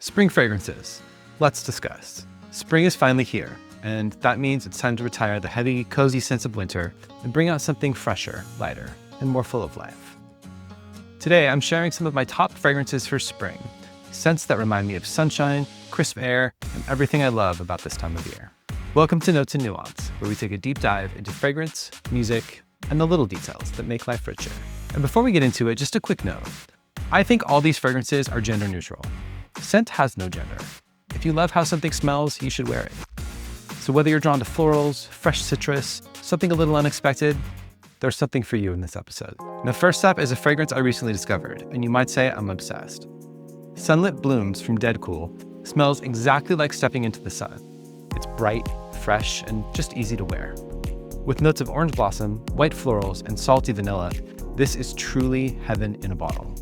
Spring fragrances. Let's discuss. Spring is finally here, and that means it's time to retire the heavy, cozy scents of winter and bring out something fresher, lighter, and more full of life. Today, I'm sharing some of my top fragrances for spring, scents that remind me of sunshine, crisp air, and everything I love about this time of year. Welcome to Notes and Nuance, where we take a deep dive into fragrance, music, and the little details that make life richer. And before we get into it, just a quick note. I think all these fragrances are gender neutral. Scent has no gender. If you love how something smells, you should wear it. So whether you're drawn to florals, fresh citrus, something a little unexpected, there's something for you in this episode. Now, first up is a fragrance I recently discovered, and you might say I'm obsessed. Sunlit Blooms from Dedcool smells exactly like stepping into the sun. It's bright, fresh, and just easy to wear. With notes of orange blossom, white florals, and salty vanilla, this is truly heaven in a bottle.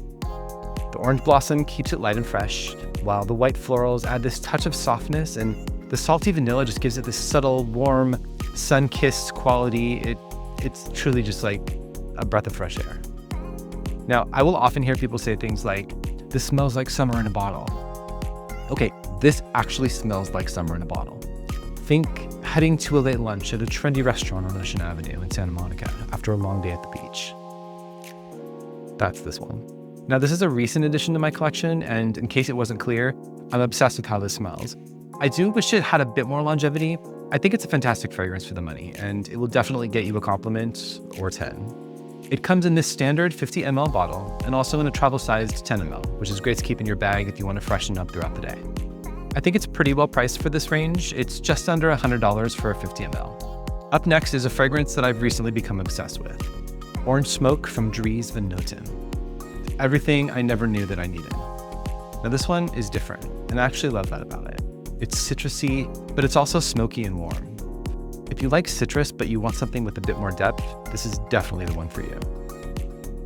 The orange blossom keeps it light and fresh, while the white florals add this touch of softness, and the salty vanilla just gives it this subtle, warm, sun-kissed quality. It's truly just like a breath of fresh air. Now, I will often hear people say things like, "This smells like summer in a bottle." Okay, this actually smells like summer in a bottle. Think heading to a late lunch at a trendy restaurant on Ocean Avenue in Santa Monica after a long day at the beach. That's this one. Now, this is a recent addition to my collection, and in case it wasn't clear, I'm obsessed with how this smells. I do wish it had a bit more longevity. I think it's a fantastic fragrance for the money, and it will definitely get you a compliment or 10. It comes in this standard 50 ml bottle, and also in a travel-sized 10 ml, which is great to keep in your bag if you want to freshen up throughout the day. I think it's pretty well priced for this range. It's just under $100 for a 50 ml. Up next is a fragrance that I've recently become obsessed with. Orange Smoke from Dries and Noten. Everything I never knew that I needed. Now, this one is different, and I actually love that about it. It's citrusy, but it's also smoky and warm. If you like citrus, but you want something with a bit more depth, this is definitely the one for you.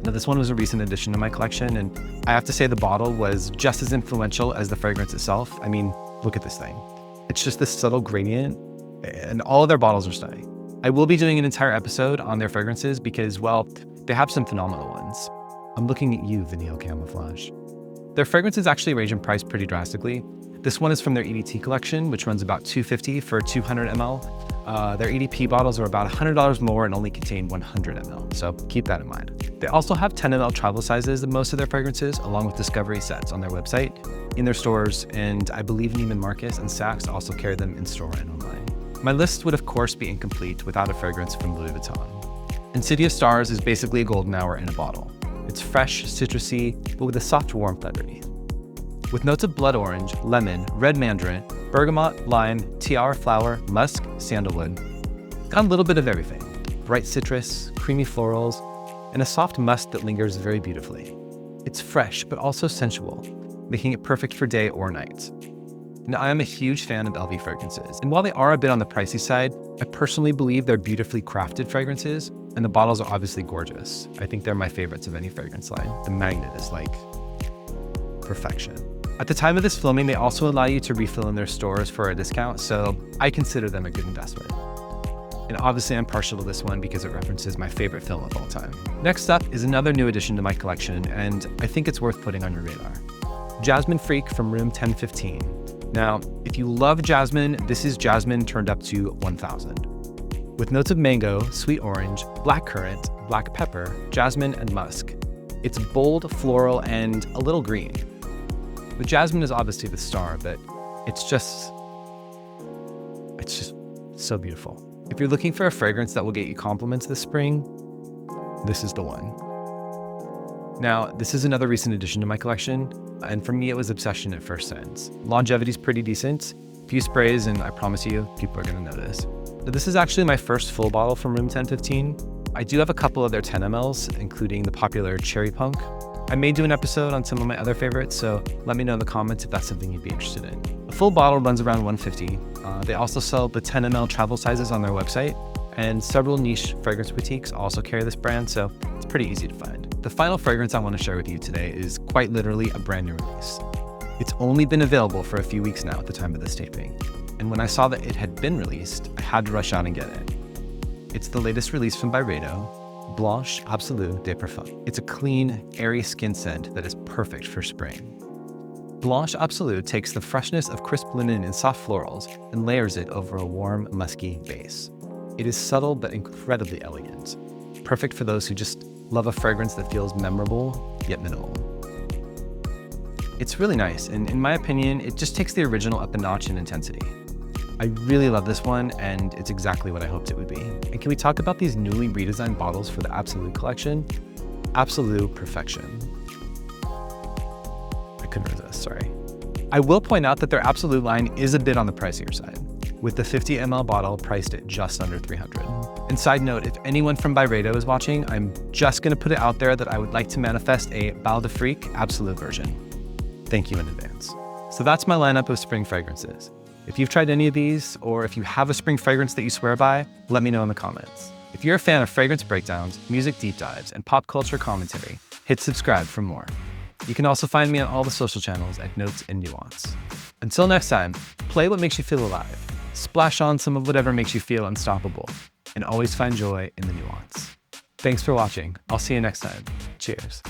Now, this one was a recent addition to my collection, and I have to say the bottle was just as influential as the fragrance itself. I mean, look at this thing. It's just this subtle gradient, and all of their bottles are stunning. I will be doing an entire episode on their fragrances because, well, they have some phenomenal ones. I'm looking at you, Vanille Camouflage. Their fragrances actually range in price pretty drastically. This one is from their EDT collection, which runs about $250 for 200 ml. Their EDP bottles are about $100 more and only contain 100 ml, so keep that in mind. They also have 10 ml travel sizes of most of their fragrances, along with discovery sets on their website, in their stores, and I believe Neiman Marcus and Saks also carry them in store and online. My list would of course be incomplete without a fragrance from Louis Vuitton. And City of Stars is basically a golden hour in a bottle. It's fresh, citrusy, but with a soft warmth underneath. With notes of blood orange, lemon, red mandarin, bergamot, lime, tiara flower, musk, sandalwood. Got a little bit of everything. Bright citrus, creamy florals, and a soft musk that lingers very beautifully. It's fresh, but also sensual, making it perfect for day or night. Now, I am a huge fan of LV fragrances, and while they are a bit on the pricey side, I personally believe they're beautifully crafted fragrances, and the bottles are obviously gorgeous. I think they're my favorites of any fragrance line. The magnet is like perfection. At the time of this filming, they also allow you to refill in their stores for a discount, so I consider them a good investment. And obviously I'm partial to this one because it references my favorite film of all time. Next up is another new addition to my collection, and I think it's worth putting on your radar. Jasmine Freak from room 1015. Now, if you love jasmine, this is jasmine turned up to 1000. With notes of mango, sweet orange, blackcurrant, black pepper, jasmine, and musk. It's bold, floral, and a little green. The jasmine is obviously the star, but it's just so beautiful. If you're looking for a fragrance that will get you compliments this spring, this is the one. Now, this is another recent addition to my collection, and for me, it was obsession at first sense. Longevity's pretty decent. A few sprays, and I promise you, people are gonna notice. Now, this is actually my first full bottle from room 1015. I do have a couple of their 10 mls, including the popular Cherry Punk. I may do an episode on some of my other favorites, so let me know in the comments if that's something you'd be interested in. A full bottle runs around $150. They also sell the 10 ml travel sizes on their website, and several niche fragrance boutiques also carry this brand, so it's pretty easy to find. The final fragrance I want to share with you today is quite literally a brand new release. It's only been available for a few weeks now at the time of this taping, and when I saw that it had been released, I had to rush out and get it. It's the latest release from Byredo, Blanche Absolu de Parfum. It's a clean, airy skin scent that is perfect for spring. Blanche Absolu takes the freshness of crisp linen and soft florals and layers it over a warm, musky base. It is subtle but incredibly elegant, perfect for those who just love a fragrance that feels memorable yet minimal. It's really nice, and in my opinion, it just takes the original up a notch in intensity. I really love this one, and it's exactly what I hoped it would be. And can we talk about these newly redesigned bottles for the Absolu collection? Absolu Perfection. I couldn't resist, sorry. I will point out that their Absolu line is a bit on the pricier side, with the 50 ml bottle priced at just under $300. And side note, if anyone from Byredo is watching, I'm just gonna put it out there that I would like to manifest a Blanche Freak Absolu version. Thank you in advance. So that's my lineup of spring fragrances. If you've tried any of these, or if you have a spring fragrance that you swear by, let me know in the comments. If you're a fan of fragrance breakdowns, music deep dives, and pop culture commentary, hit subscribe for more. You can also find me on all the social channels at Notes and Nuance. Until next time, play what makes you feel alive, splash on some of whatever makes you feel unstoppable, and always find joy in the nuance. Thanks for watching. I'll see you next time. Cheers.